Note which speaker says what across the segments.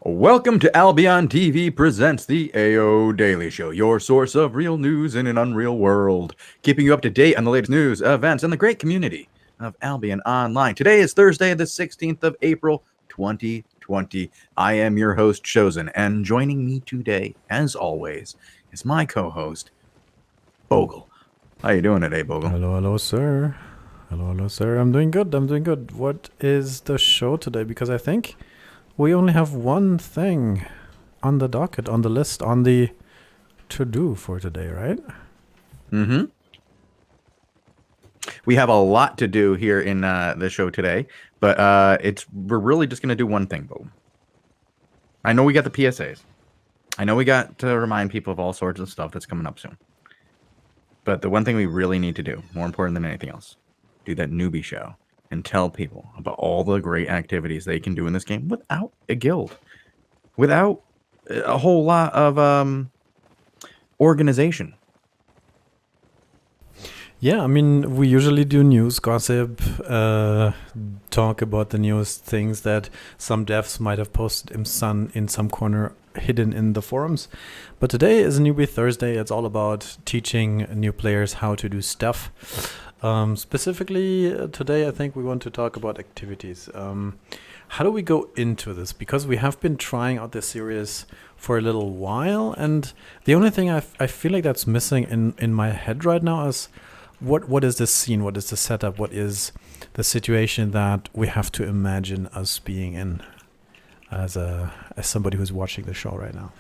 Speaker 1: Welcome to Albion TV presents the AO Daily Show, your source of real news in an unreal world, keeping you up to date on the latest news, events, and the great community of Albion Online. Today is Thursday, the 16th of April, 2020. I am your host, Shozen, and joining me today, as always, is my co-host, Bogul. How you doing today, Bogul?
Speaker 2: Hello, sir. Hello, sir. I'm doing good. What is the show today? Because I think we only have one thing on the docket, on the list, on the to-do for today, right?
Speaker 1: Mm-hmm. We have a lot to do here in the show today, but we're really just going to do one thing, Bo. I know we got the PSAs. I know we got to remind people of all sorts of stuff that's coming up soon. But the one thing we really need to do, more important than anything else, do that newbie show and tell people about all the great activities they can do in this game without a guild, without a whole lot of organization.
Speaker 2: Yeah, I mean, we usually do news, gossip, talk about the newest things that some devs might have posted in some corner hidden in the forums. But today is a Newbie Thursday. It's all about teaching new players how to do stuff. Specifically, today I think we want to talk about activities. How do we go into this? Because we have been trying out this series for a little while, and the only thing I feel like that's missing in my head right now is what is the scene? What is the setup? What is the situation that we have to imagine us being in as somebody who's watching the show right now?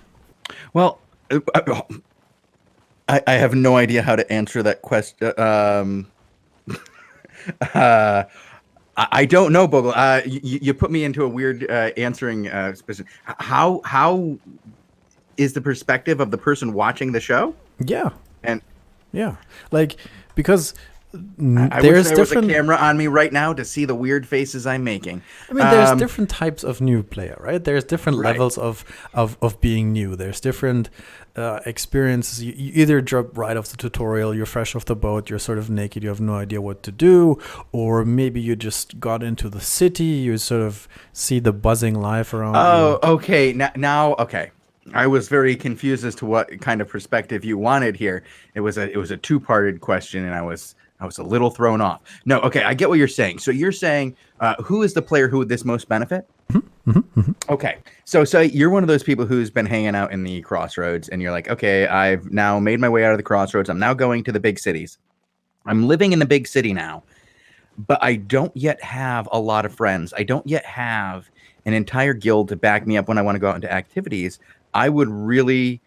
Speaker 1: Well, I have no idea how to answer that question. I don't know, Bogle. You put me into a weird answering position. How is the perspective of the person watching the show?
Speaker 2: Yeah,
Speaker 1: and
Speaker 2: like because
Speaker 1: I
Speaker 2: there's
Speaker 1: wish there was a
Speaker 2: different
Speaker 1: camera on me right now to see the weird faces I'm making.
Speaker 2: I mean, there's different types of new player, right? There's different levels of being new. There's different experiences. You either drop right off the tutorial, you're fresh off the boat, you're sort of naked, you have no idea what to do, or maybe you just got into the city, you sort of see the buzzing life around you.
Speaker 1: Oh, okay. Now, okay. I was very confused as to what kind of perspective you wanted here. It was a two-parted question, and I was a little thrown off. No, okay, I get what you're saying. So you're saying who is the player who would this most benefit? Okay, so you're one of those people who's been hanging out in the crossroads, and you're like, okay, I've now made my way out of the crossroads. I'm now going to the big cities. I'm living in the big city now, but I don't yet have a lot of friends. I don't yet have an entire guild to back me up when I want to go out into activities. I would really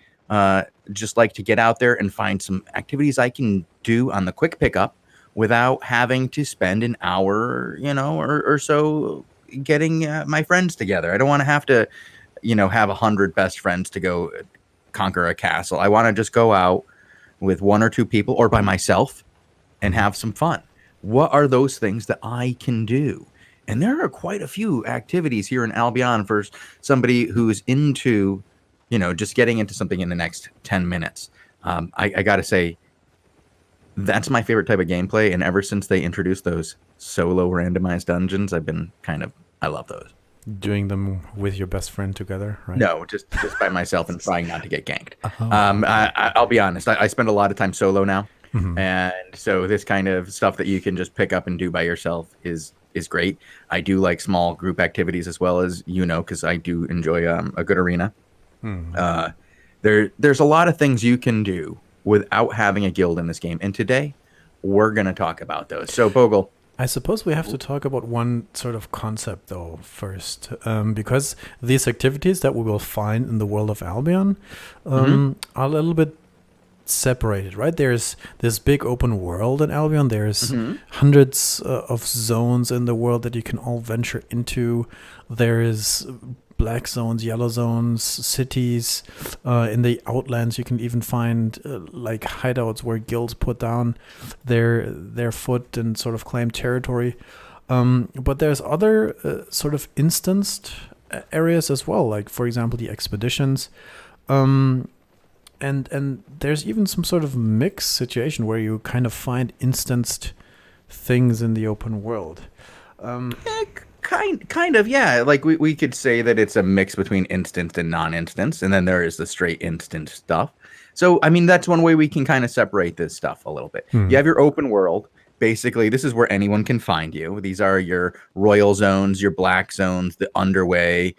Speaker 1: just like to get out there and find some activities I can do on the quick pickup without having to spend an hour, or so getting my friends together. I don't want to have to, have 100 best friends to go conquer a castle. I want to just go out with one or two people or by myself and have some fun. What are those things that I can do? And there are quite a few activities here in Albion for somebody who's into just getting into something in the next 10 minutes. I got to say, that's my favorite type of gameplay. And ever since they introduced those solo randomized dungeons, I love those.
Speaker 2: Doing them with your best friend together, right?
Speaker 1: No, just by myself and trying not to get ganked. I'll be honest. I spend a lot of time solo now. And so this kind of stuff that you can just pick up and do by yourself is great. I do like small group activities as well, as because I do enjoy a good arena. There's a lot of things you can do without having a guild in this game, and today we're going to talk about those. So Bogle,
Speaker 2: I suppose we have to talk about one sort of concept though first, because these activities that we will find in the world of Albion are a little bit separated, right? There's this big open world in Albion. There's hundreds of zones in the world that you can all venture into. There's black zones, yellow zones, cities. In the outlands, you can even find like hideouts where guilds put down their foot and sort of claim territory. But there's other sort of instanced areas as well, like for example the expeditions. And there's even some sort of mixed situation where you kind of find instanced things in the open world.
Speaker 1: Kind of, yeah. Like we could say that it's a mix between instant and non-instance, and then there is the straight instant stuff. So, I mean, that's one way we can kind of separate this stuff a little bit. You have your open world. Basically, this is where anyone can find you. These are your royal zones, your black zones, the underway,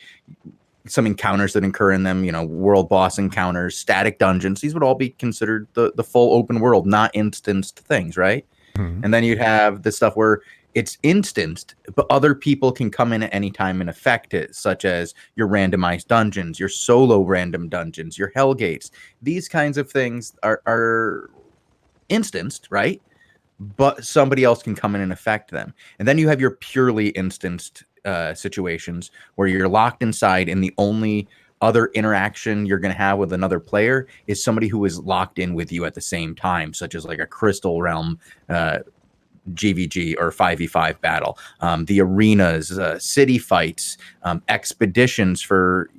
Speaker 1: some encounters that occur in them, world boss encounters, static dungeons. These would all be considered the full open world, not instanced things, right? And then you'd have the stuff where it's instanced, but other people can come in at any time and affect it, such as your randomized dungeons, your solo random dungeons, your hellgates. These kinds of things are instanced, right? But somebody else can come in and affect them. And then you have your purely instanced situations where you're locked inside, and the only other interaction you're going to have with another player is somebody who is locked in with you at the same time, such as like a Crystal Realm GVG or 5v5 battle, the arenas, city fights, expeditions for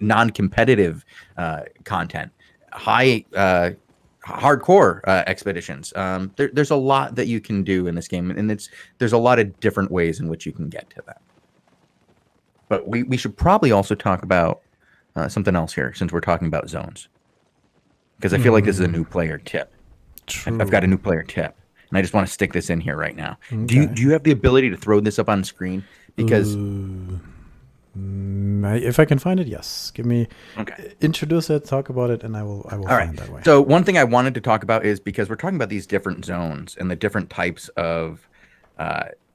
Speaker 1: non-competitive content, hardcore expeditions. There's a lot that you can do in this game, and there's a lot of different ways in which you can get to that. But we should probably also talk about something else here, since we're talking about zones, because I feel like this is a new player tip.
Speaker 2: True.
Speaker 1: I've got a new player tip, and I just want to stick this in here right now.
Speaker 2: Okay.
Speaker 1: Do you have the ability to throw this up on screen? Because
Speaker 2: if I can find it, yes.
Speaker 1: okay.
Speaker 2: Introduce it, talk about it, and I will
Speaker 1: All
Speaker 2: find
Speaker 1: right.
Speaker 2: that way.
Speaker 1: So one thing I wanted to talk about is, because we're talking about these different zones and the different types of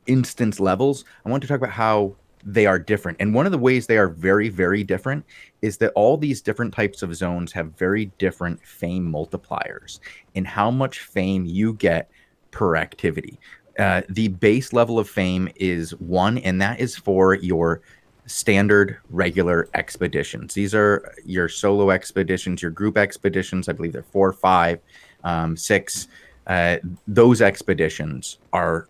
Speaker 1: instance levels, I want to talk about how they are different. And one of the ways they are very, very different is that all these different types of zones have very different fame multipliers in how much fame you get per activity. The base level of fame is 1, and that is for your standard regular expeditions. These are your solo expeditions, your group expeditions. I believe they're 4, 5, 6. Those expeditions are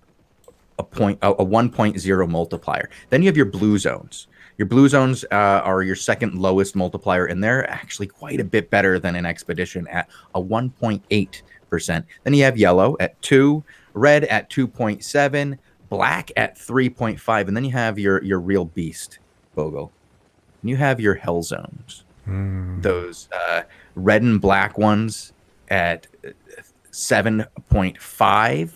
Speaker 1: a 1.0 multiplier. Then you have your blue zones. Your blue zones are your second lowest multiplier, and they're actually quite a bit better than an expedition at a 1.8%. Then you have yellow at 2, red at 2.7, black at 3.5, and then you have your real beast, Bogul. And you have your hell zones. Those red and black ones at 7.5.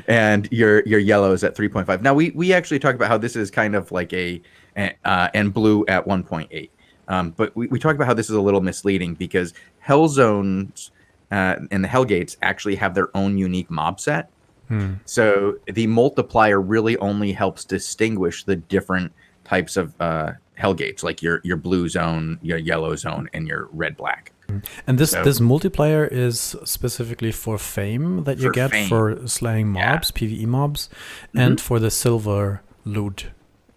Speaker 1: And your yellows at 3.5. Now we actually talked about how this is kind of like and blue at 1.8. But we talked about how this is a little misleading, because hell zones and the hellgates actually have their own unique mob set. So the multiplier really only helps distinguish the different types of hellgates, like your blue zone, your yellow zone, and your red black.
Speaker 2: And this multiplier is specifically for fame that you get for slaying mobs, PvE mobs, and for the silver loot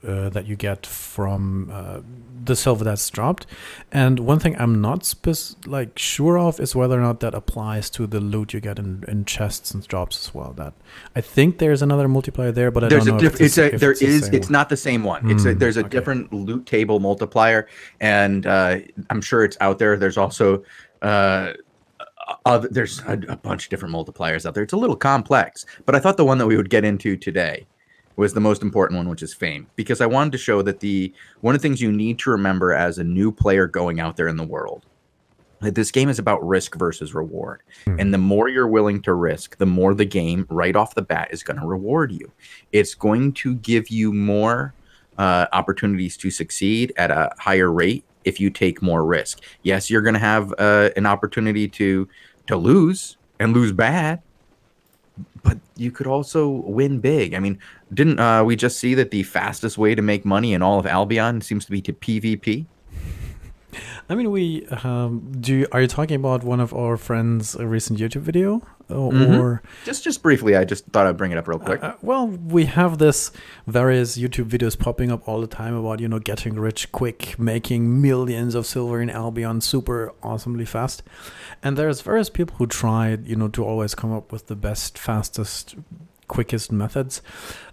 Speaker 2: that you get from the silver that's dropped. And one thing I'm not sure of is whether or not that applies to the loot you get in chests and drops as well. That I think there's another multiplier there, but I don't know.
Speaker 1: It's not the same one. There's a different loot table multiplier, and I'm sure it's out there. There's also there's a bunch of different multipliers out there. It's a little complex, but I thought the one that we would get into today was the most important one, which is fame, because I wanted to show that one of the things you need to remember as a new player going out there in the world, that this game is about risk versus reward. And the more you're willing to risk, the more the game right off the bat is going to reward you. It's going to give you more opportunities to succeed at a higher rate if you take more risk. Yes, you're going to have an opportunity to lose, and lose bad, but you could also win big. I mean, didn't we just see that the fastest way to make money in all of Albion seems to be to PvP?
Speaker 2: I mean, are you talking about one of our friends' recent YouTube video, or
Speaker 1: just briefly? I just thought I'd bring it up real quick.
Speaker 2: Well, we have this various YouTube videos popping up all the time about getting rich quick, making millions of silver in Albion super awesomely fast, and there's various people who try to always come up with the best, fastest, quickest methods.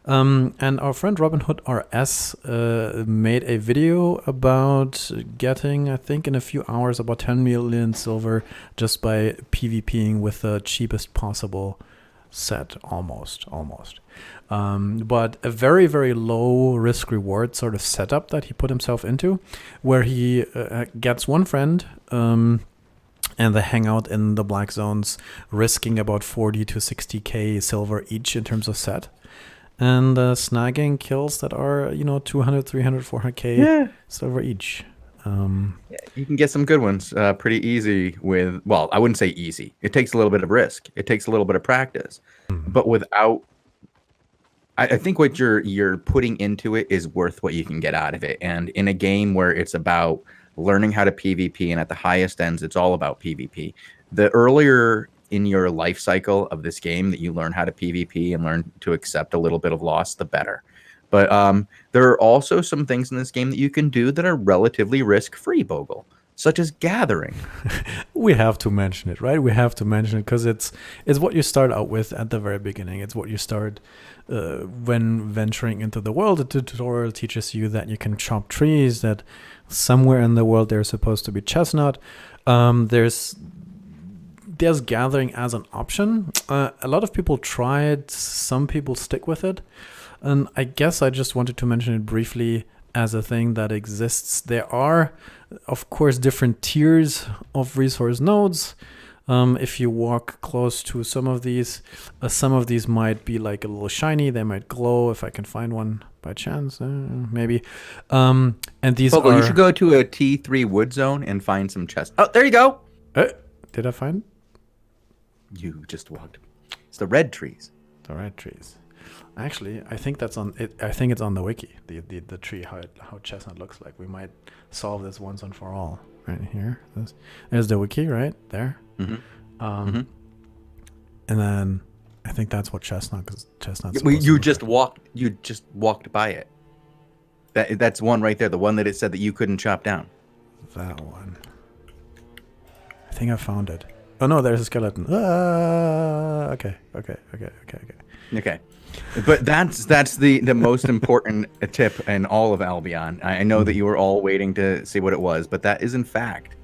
Speaker 2: And our friend Robin Hood RS made a video about getting, I think in a few hours, about 10 million silver just by PvPing with the cheapest possible set, almost. But a very, very low risk reward sort of setup that he put himself into, where he gets one friend, and they hang out in the black zones, risking about 40 to 60k silver each in terms of set, and snagging kills that are 200, 300, 400k silver each.
Speaker 1: Yeah, you can get some good ones pretty easy with, well, I wouldn't say easy. It takes a little bit of risk. It takes a little bit of practice. But without, I think what you're putting into it is worth what you can get out of it. And in a game where it's about learning how to PvP, and at the highest ends, it's all about PvP. The earlier in your life cycle of this game that you learn how to PvP and learn to accept a little bit of loss, the better. But there are also some things in this game that you can do that are relatively risk-free, Bogul, such as gathering.
Speaker 2: We have to mention it, right? We have to mention it because it's what you start out with at the very beginning. It's what you start when venturing into the world. The tutorial teaches you that you can chop trees, that somewhere in the world there's supposed to be chestnut. There's gathering as an option. A lot of people try it. Some people stick with it. And I guess I just wanted to mention it briefly as a thing that exists. There are, of course, different tiers of resource nodes. If you walk close to some of these might be like a little shiny. They might glow. If I can find one by chance, maybe. And these
Speaker 1: Bogul, you should go to a T3 wood zone and find some chests. Oh, there you go.
Speaker 2: Did I find?
Speaker 1: You just walked. It's the red trees.
Speaker 2: The red trees. Actually, I think that's on it. I think it's on the wiki. The tree, how chestnut looks like. We might solve this once and for all. Right here. There's the wiki right there. And then I think that's what chestnut's. You just walked by it. That's one right there. The one that it said that you couldn't chop down. That one. I think I found it. Oh no, there's a skeleton. Okay.
Speaker 1: But that's the most important tip in all of Albion. I know that you were all waiting to see what it was, but that is in fact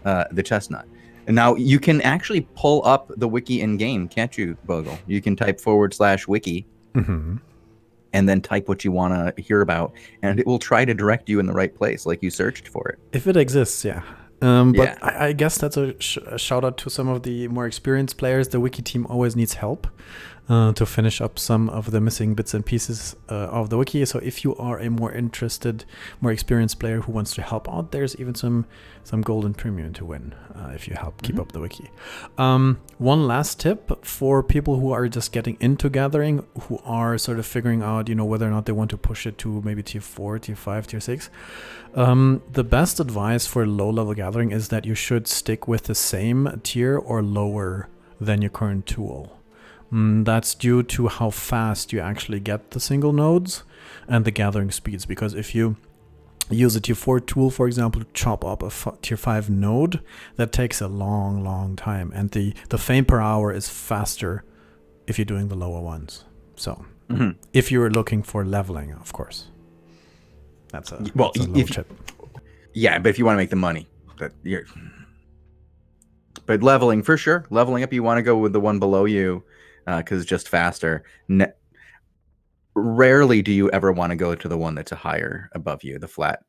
Speaker 1: the chestnut. And now you can actually pull up the wiki in game, can't you, Bogul? You can type /wiki and then type what you want to hear about, and it will try to direct you in the right place, like you searched for it.
Speaker 2: If it exists, yeah. But I guess that's a shout out to some of the more experienced players. The wiki team always needs help to finish up some of the missing bits and pieces of the wiki. So if you are a more interested, more experienced player who wants to help out, there's even some golden premium to win if you help keep up the wiki. One last tip for people who are just getting into gathering, who are sort of figuring out, whether or not they want to push it to maybe tier 4, tier 5, tier 6. The best advice for low-level gathering is that you should stick with the same tier or lower than your current tool. That's due to how fast you actually get the single nodes and the gathering speeds. Because if you use a tier 4 tool, for example, to chop up a tier 5 node, that takes a long, long time. And the fame per hour is faster if you're doing the lower ones. So if you're looking for leveling, of course. That's a low tip.
Speaker 1: Yeah, but if you want to make the money, but leveling for sure. Leveling up, you want to go with the one below you because it's just faster. Rarely do you ever want to go to the one that's a higher above you, the flat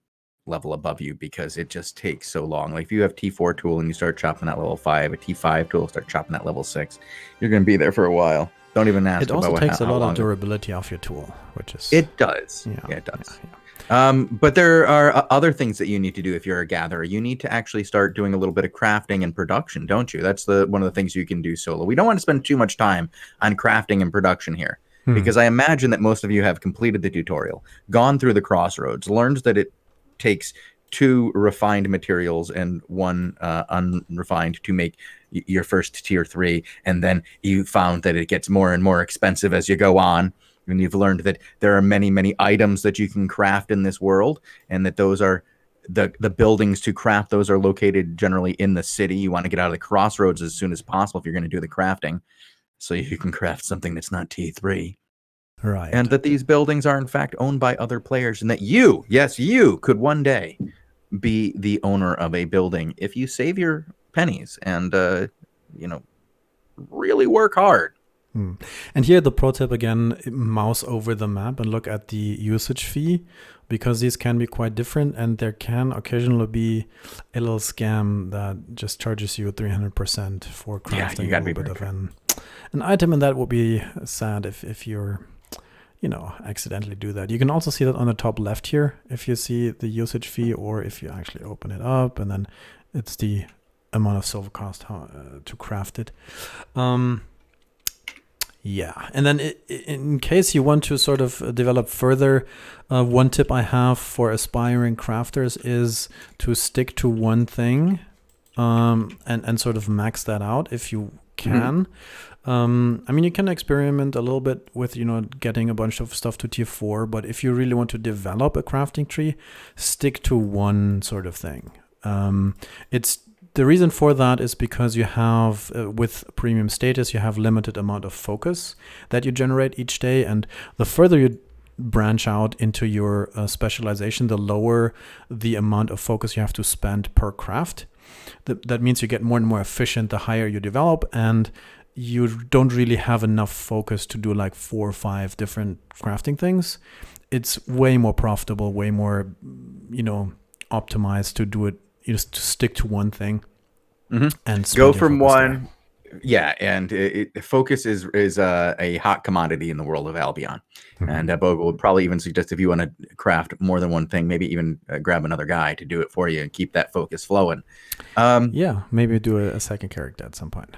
Speaker 1: level above you, because it just takes so long. Like if you have T4 tool and you start chopping that level 5, a T5 tool start chopping that level 6, you're going to be there for a while. Don't even ask.
Speaker 2: It also takes a lot of durability off your tool, which is...
Speaker 1: It does. Yeah, it does. But there are other things that you need to do if you're a gatherer. You need to actually start doing a little bit of crafting and production, don't you? That's one of the things you can do solo. We don't want to spend too much time on crafting and production here, because I imagine that most of you have completed the tutorial, gone through the crossroads, learned that it takes 2 refined materials and 1 unrefined to make your first tier 3, and then you found that it gets more and more expensive as you go on. And you've learned that there are many, many items that you can craft in this world, and that those are the buildings to craft. Those are located generally in the city. You want to get out of the crossroads as soon as possible if you're going to do the crafting, so you can craft something that's not T3.
Speaker 2: Right.
Speaker 1: And that these buildings are in fact owned by other players, and that you, yes, you could one day be the owner of a building if you save your pennies and really work hard.
Speaker 2: And here the pro tip again, mouse over the map and look at the usage fee, because these can be quite different, and there can occasionally be a little scam that just charges you 300% for crafting
Speaker 1: you gotta
Speaker 2: a little
Speaker 1: be
Speaker 2: bit of an item, and that would be sad if you're accidentally do that. You can also see that on the top left here, if you see the usage fee, or if you actually open it up, and then it's the amount of silver cost to craft it. Yeah, and then in case you want to sort of develop further, one tip I have for aspiring crafters is to stick to one thing, and sort of max that out if you can. I mean, you can experiment a little bit with, getting a bunch of stuff to tier 4, but if you really want to develop a crafting tree, stick to one sort of thing. The reason for that is because you have, with premium status, you have limited amount of focus that you generate each day. And the further you branch out into your specialization, the lower the amount of focus you have to spend per craft. That means you get more and more efficient the higher you develop, and you don't really have enough focus to do like 4 or 5 different crafting things. It's way more profitable, way more, optimized to do it. You just to stick to one thing and
Speaker 1: go from one. Yeah, and focus is a hot commodity in the world of Albion. And Bogul would probably even suggest, if you want to craft more than one thing, maybe even grab another guy to do it for you and keep that focus flowing.
Speaker 2: Yeah, maybe do a second character at some point.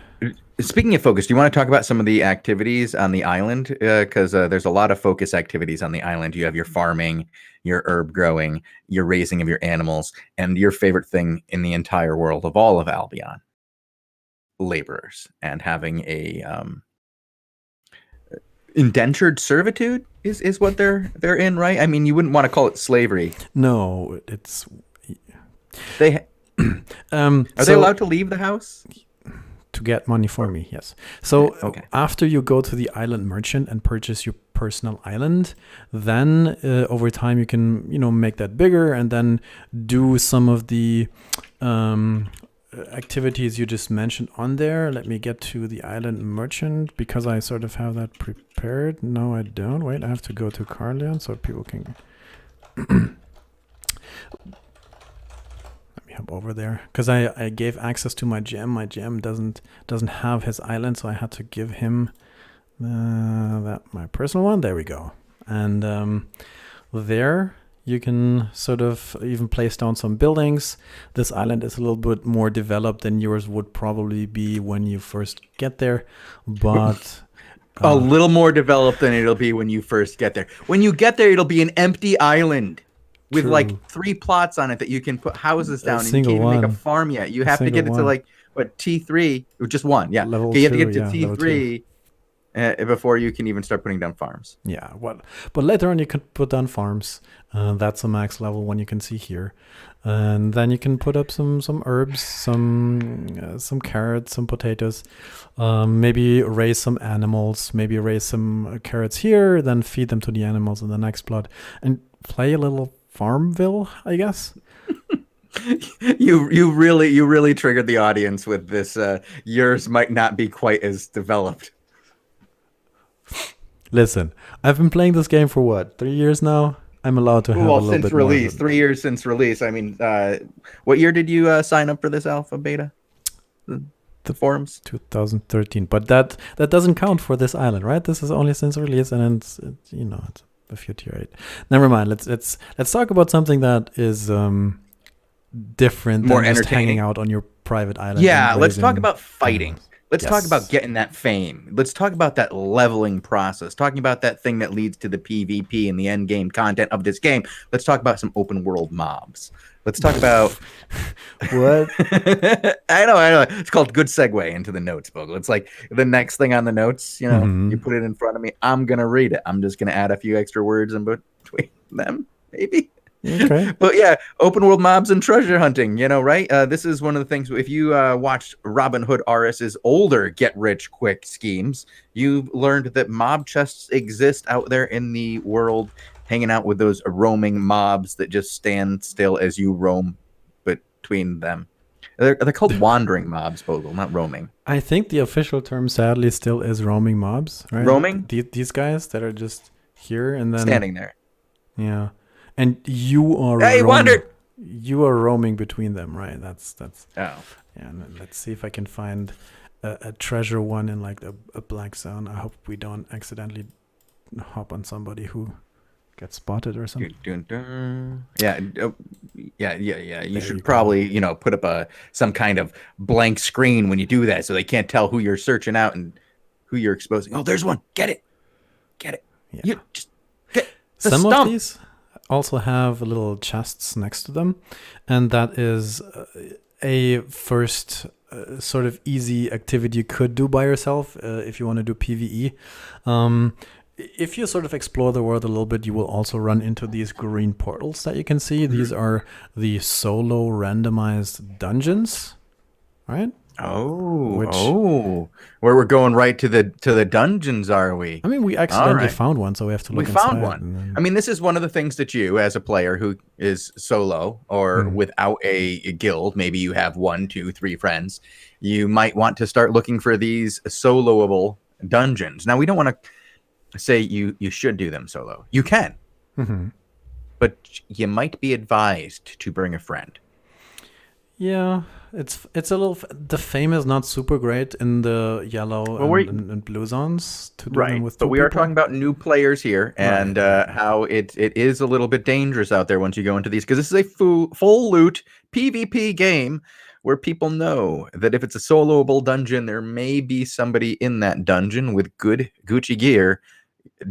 Speaker 1: Speaking of focus, do you want to talk about some of the activities on the island? Because there's a lot of focus activities on the island. You have your farming, your herb growing, your raising of your animals, and your favorite thing in the entire world of all of Albion, laborers, and having a indentured servitude is what they're in, right? I mean, you wouldn't want to call it slavery.
Speaker 2: No, it's
Speaker 1: are they allowed to leave the house?
Speaker 2: To get money for me, yes. So after you go to the island merchant and purchase your personal island, then over time you can make that bigger, and then do some of the activities you just mentioned on there. Let me get to the island merchant, because I sort of have that prepared. No, I don't. Wait, I have to go to Carleon so people can let me hop over there, because I gave access to my GM. My GM doesn't have his island, so I had to give him my personal one. There we go. And there you can sort of even place down some buildings. This island is a little bit more developed than yours would probably be when you first get there, but
Speaker 1: a little more developed than it'll be when you first get there. When you get there, it'll be an empty island with like 3 plots on it that you can put houses down, and you can't even make a farm yet. You have to get it to like T3, or just one, yeah.
Speaker 2: Level
Speaker 1: you have to
Speaker 2: 2,
Speaker 1: get to T3 before you can even start putting down farms.
Speaker 2: Yeah, but later on you can put down farms. That's a max level one you can see here, and then you can put up some herbs, some carrots, some potatoes, maybe raise some animals, maybe raise some carrots here, then feed them to the animals in the next plot, and play a little Farmville, I guess.
Speaker 1: You really triggered the audience with this. Yours might not be quite as developed.
Speaker 2: Listen, I've been playing this game for what, 3 years now? I'm allowed to have a little bit
Speaker 1: since release. 3 years since release. I mean, what year did you sign up for this alpha beta? The forums?
Speaker 2: 2013. But that doesn't count for this island, right? This is only since release, and it's a few tier 8. Never mind. Let's talk about something that is different,
Speaker 1: more
Speaker 2: than just
Speaker 1: entertaining,
Speaker 2: hanging out on your private island.
Speaker 1: Yeah, let's talk about fighting.
Speaker 2: Animals.
Speaker 1: Let's talk about getting that fame. Let's talk about that leveling process. Talking about that thing that leads to the PvP and the end game content of this game. Let's talk about some open world mobs. Let's talk about
Speaker 2: what?
Speaker 1: I know. It's called good segue into the notes, Bogul. It's like the next thing on the notes. You put it in front of me. I'm gonna read it. I'm just gonna add a few extra words in between them, maybe.
Speaker 2: Okay.
Speaker 1: But yeah, open world mobs and treasure hunting, right? This is one of the things, if you watched Robin Hood RS's older get rich quick schemes, you learned that mob chests exist out there in the world, hanging out with those roaming mobs that just stand still as you roam between them. They're called wandering mobs, Bogle, not roaming.
Speaker 2: I think the official term, sadly, still is roaming mobs, right?
Speaker 1: Roaming?
Speaker 2: These guys that are just here and then
Speaker 1: Standing there.
Speaker 2: Yeah, and you are
Speaker 1: Hey, wandered!
Speaker 2: You are roaming between them, right? That's
Speaker 1: Oh.
Speaker 2: yeah. And let's see if I can find a treasure one in like a black zone. I hope we don't accidentally hop on somebody who gets spotted or something.
Speaker 1: Dun, dun, dun. Yeah, yeah. You should
Speaker 2: you
Speaker 1: probably, put up some kind of blank screen when you do that, so they can't tell who you're searching out and who you're exposing. Oh, there's one. Get it.
Speaker 2: Yeah.
Speaker 1: You just get the
Speaker 2: Some
Speaker 1: stump.
Speaker 2: of these also have little chests next to them, and that is a first sort of easy activity you could do by yourself if you want to do PvE. If you sort of explore the world a little bit, you will also run into these green portals that you can see. These are the solo randomized dungeons, right?
Speaker 1: Oh, where we're going right to the dungeons, are we?
Speaker 2: I mean, we accidentally
Speaker 1: right.
Speaker 2: found one, so we have to look
Speaker 1: We found
Speaker 2: inside
Speaker 1: one.
Speaker 2: and then-
Speaker 1: I mean, this is one of the things that you, as a player who is solo or without a guild, maybe you have 1, 2, 3 friends, you might want to start looking for these soloable dungeons. Now, we don't want to say you should do them solo. You can, but you might be advised to bring a friend.
Speaker 2: Yeah, it's a little. The fame is not super great in the yellow and blue zones to do them with.
Speaker 1: But we
Speaker 2: two
Speaker 1: are
Speaker 2: people.
Speaker 1: talking about new players here, and how it is a little bit dangerous out there once you go into these, because this is a full loot PvP game where people know that if it's a soloable dungeon, there may be somebody in that dungeon with good Gucci gear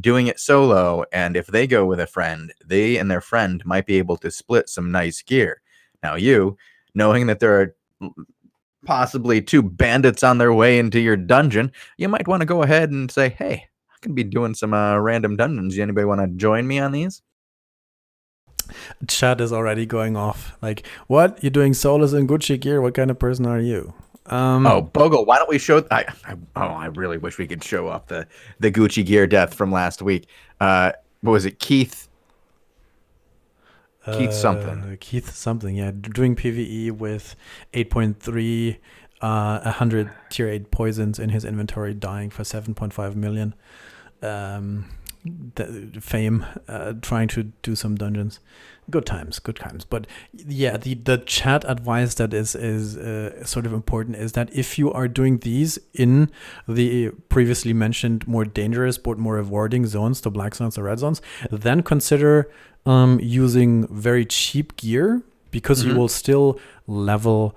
Speaker 1: doing it solo, and if they go with a friend, they and their friend might be able to split some nice gear. Now you, knowing that there are possibly 2 bandits on their way into your dungeon, you might want to go ahead and say, hey, I can be doing some random dungeons. Anybody want to join me on these?
Speaker 2: Chat is already going off. Like, what? You're doing solos in Gucci gear? What kind of person are you?
Speaker 1: Bogle, why don't we show... I really wish we could show off the Gucci gear death from last week. What was it? Keith something.
Speaker 2: Keith something, yeah. Doing PvE with 8.3, 100 tier 8 poisons in his inventory, dying for 7.5 million. Fame, trying to do some dungeons. Good times. But yeah, the chat advice that is sort of important is that if you are doing these in the previously mentioned more dangerous but more rewarding zones, the black zones, the red zones, then consider using very cheap gear, because you will still level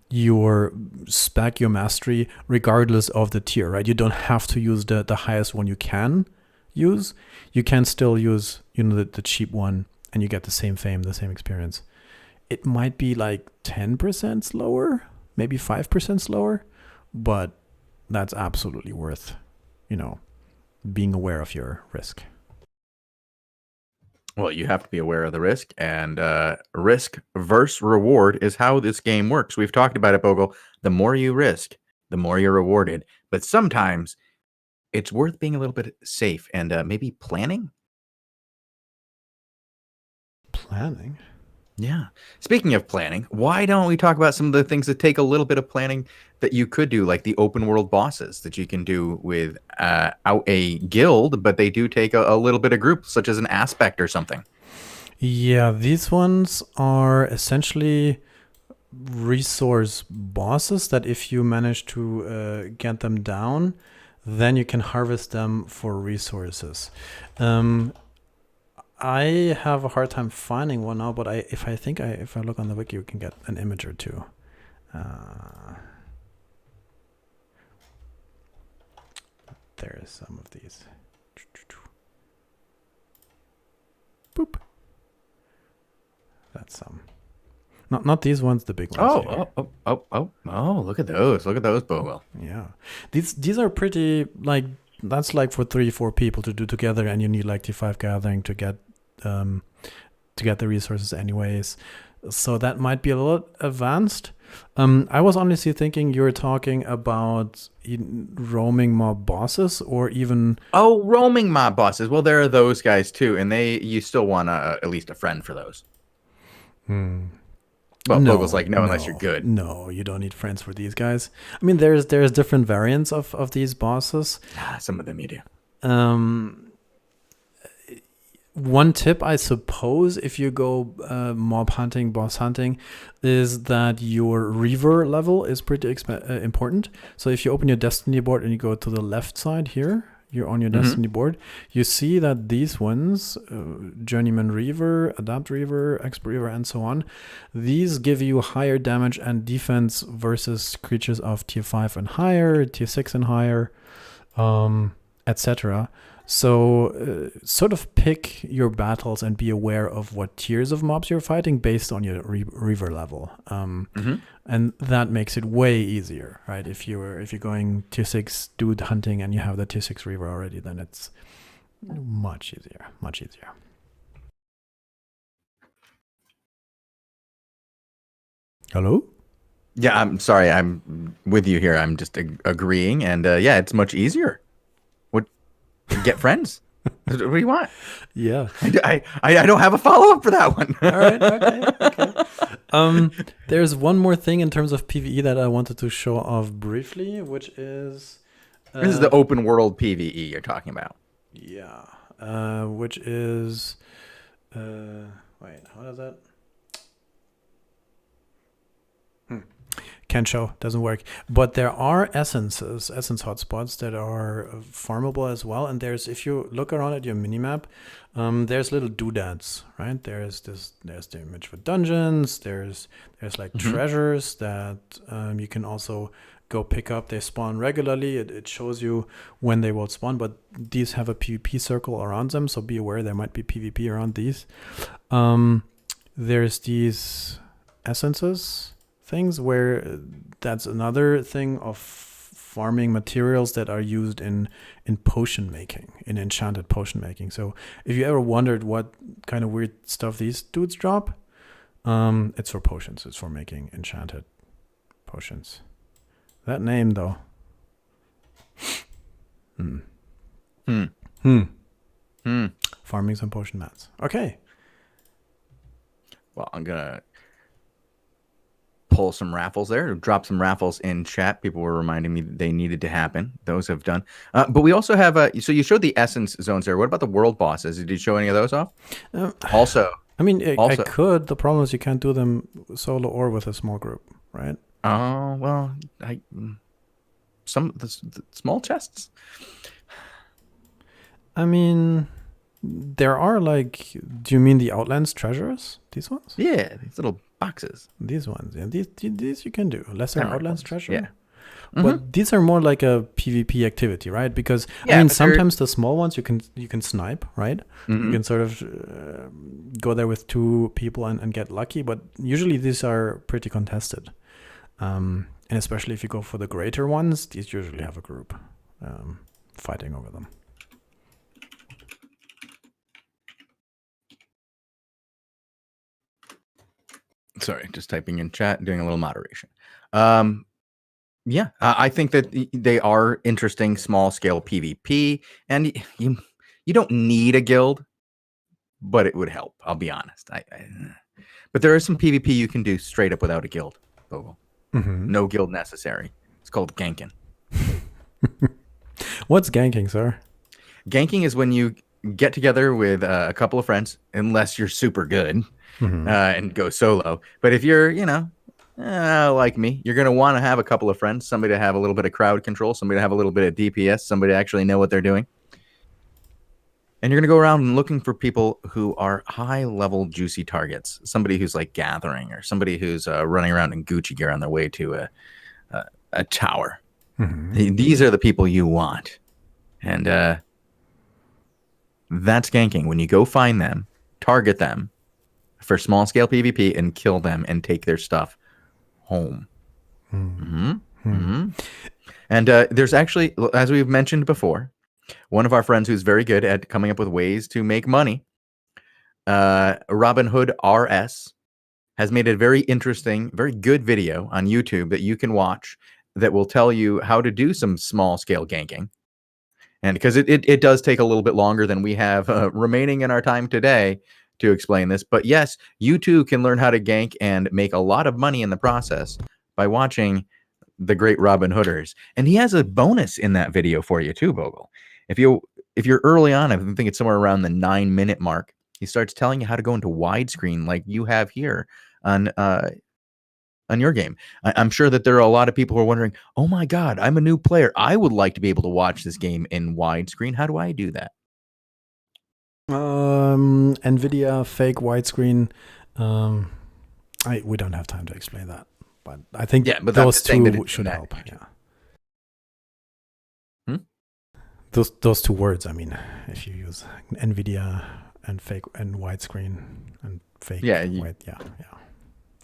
Speaker 2: your spec, your mastery, regardless of the tier, right? You don't have to use the highest one you can use. You can still use the cheap one, and you get the same fame, the same experience. It might be like 10% slower, maybe 5% slower, but that's absolutely worth, being aware of your risk.
Speaker 1: Well, you have to be aware of the risk, and risk versus reward is how this game works. We've talked about it, Bogle. The more you risk, the more you're rewarded. But sometimes it's worth being a little bit safe and maybe planning.
Speaker 2: Planning?
Speaker 1: Yeah. Speaking of planning, why don't we talk about some of the things that take a little bit of planning that you could do, like the open world bosses that you can do without a guild, but they do take a little bit of group, such as an aspect or something.
Speaker 2: Yeah, these ones are essentially resource bosses that if you manage to get them down, then you can harvest them for resources. I have a hard time finding one now, but if I look on the wiki, we can get an image or two. There is some of these. Boop. That's some. Not these ones, the big ones.
Speaker 1: Oh! Look at those! Look at those, Bogle.
Speaker 2: Yeah, these are pretty, like, that's like for 3-4 people to do together, and you need like T5 gathering to get the resources anyways. So that might be a little advanced. I was honestly thinking you were talking about roaming mob bosses, or even
Speaker 1: roaming mob bosses. Well, there are those guys too, and you still want at least a friend for those. Well,
Speaker 2: No,
Speaker 1: Bogul's like, no, unless you're good.
Speaker 2: No, you don't need friends for these guys. I mean, there's different variants of these bosses.
Speaker 1: Some of them you do.
Speaker 2: One tip, I suppose, if you go mob hunting, boss hunting, is that your Reaver level is pretty important. So if you open your Destiny board and you go to the left side here, you're on your Destiny board, you see that these ones, Journeyman Reaver, Adapt Reaver, Expert Reaver, and so on, these give you higher damage and defense versus creatures of tier 5 and higher, tier 6 and higher, etc. So sort of pick your battles and be aware of what tiers of mobs you're fighting based on your Reaver level. And that makes it way easier, right? If you're going tier 6 dude hunting and you have the tier 6 Reaver already, then it's much easier, much easier. Hello?
Speaker 1: Yeah, I'm sorry. I'm with you here. I'm just agreeing. And yeah, it's much easier. Get friends. What do you want?
Speaker 2: Yeah.
Speaker 1: I don't have a follow-up for that one.
Speaker 2: All right. Okay. There's one more thing in terms of PvE that I wanted to show off briefly, which is...
Speaker 1: this is the open world PvE you're talking about.
Speaker 2: Yeah. Which is... wait, how does that... Can't show, doesn't work. But there are essence hotspots that are farmable as well. And there's, if you look around at your minimap, there's little doodads, right? There's the image for dungeons. There's like treasures that you can also go pick up. They spawn regularly. It shows you when they will spawn, but these have a PvP circle around them, so be aware there might be PvP around these. There's these essences things where that's another thing of farming materials that are used in potion making, in enchanted potion making. So if you ever wondered what kind of weird stuff these dudes drop, it's for potions. It's for making enchanted potions. That name though. Farming some potion mats. Okay.
Speaker 1: Well, I'm gonna pull some raffles there, drop some raffles in chat. People were reminding me that they needed to happen. Those have done. But we also have, so you showed the essence zones there. What about the world bosses? Did you show any of those off? Also.
Speaker 2: I mean, I could. The problem is you can't do them solo or with a small group, right?
Speaker 1: Oh, well, some of the small chests.
Speaker 2: I mean, there are like, do you mean the Outlands treasures? These ones?
Speaker 1: Yeah, these little boxes.
Speaker 2: These ones, yeah. These you can do. Lesser Outlands treasure.
Speaker 1: Yeah.
Speaker 2: But these are more like a PvP activity, right? Because I mean, sometimes the small ones you can snipe, right? You can sort of go there with 2 people and get lucky. But usually these are pretty contested, and especially if you go for the greater ones, these usually have a group fighting over them.
Speaker 1: Sorry, just typing in chat, doing a little moderation. Yeah, I think that they are interesting small scale PvP, and you don't need a guild, but it would help. I'll be honest. But there is some PvP you can do straight up without a guild, Bogul. No guild necessary. It's called ganking.
Speaker 2: What's ganking, sir? Ganking
Speaker 1: is when you get together with a couple of friends, unless you're super good. And go solo. But if you're, like me, you're going to want to have a couple of friends, somebody to have a little bit of crowd control, somebody to have a little bit of DPS, somebody to actually know what they're doing. And you're going to go around looking for people who are high-level juicy targets, somebody who's like gathering or somebody who's running around in Gucci gear on their way to a tower. These are the people you want. And that's ganking. When you go find them, target them, for small scale PvP and kill them and take their stuff home. And there's actually, as we've mentioned before, one of our friends who's very good at coming up with ways to make money, Robin Hood RS, has made a very interesting, very good video on YouTube that you can watch that will tell you how to do some small scale ganking. And because it does take a little bit longer than we have remaining in our time today, to explain this. But yes, you too can learn how to gank and make a lot of money in the process by watching the great Robin Hooders. And he has a bonus in that video for you too, Bogul. If you're early on, I think it's somewhere around the 9-minute mark, he starts telling you how to go into widescreen like you have here on your game. I'm sure that there are a lot of people who are wondering, oh my God, I'm a new player. I would like to be able to watch this game in widescreen. How do I do that?
Speaker 2: NVIDIA fake widescreen. We don't have time to explain that, but I think those two should help. Yeah. Those two words. I mean, if you use NVIDIA and fake and widescreen and fake,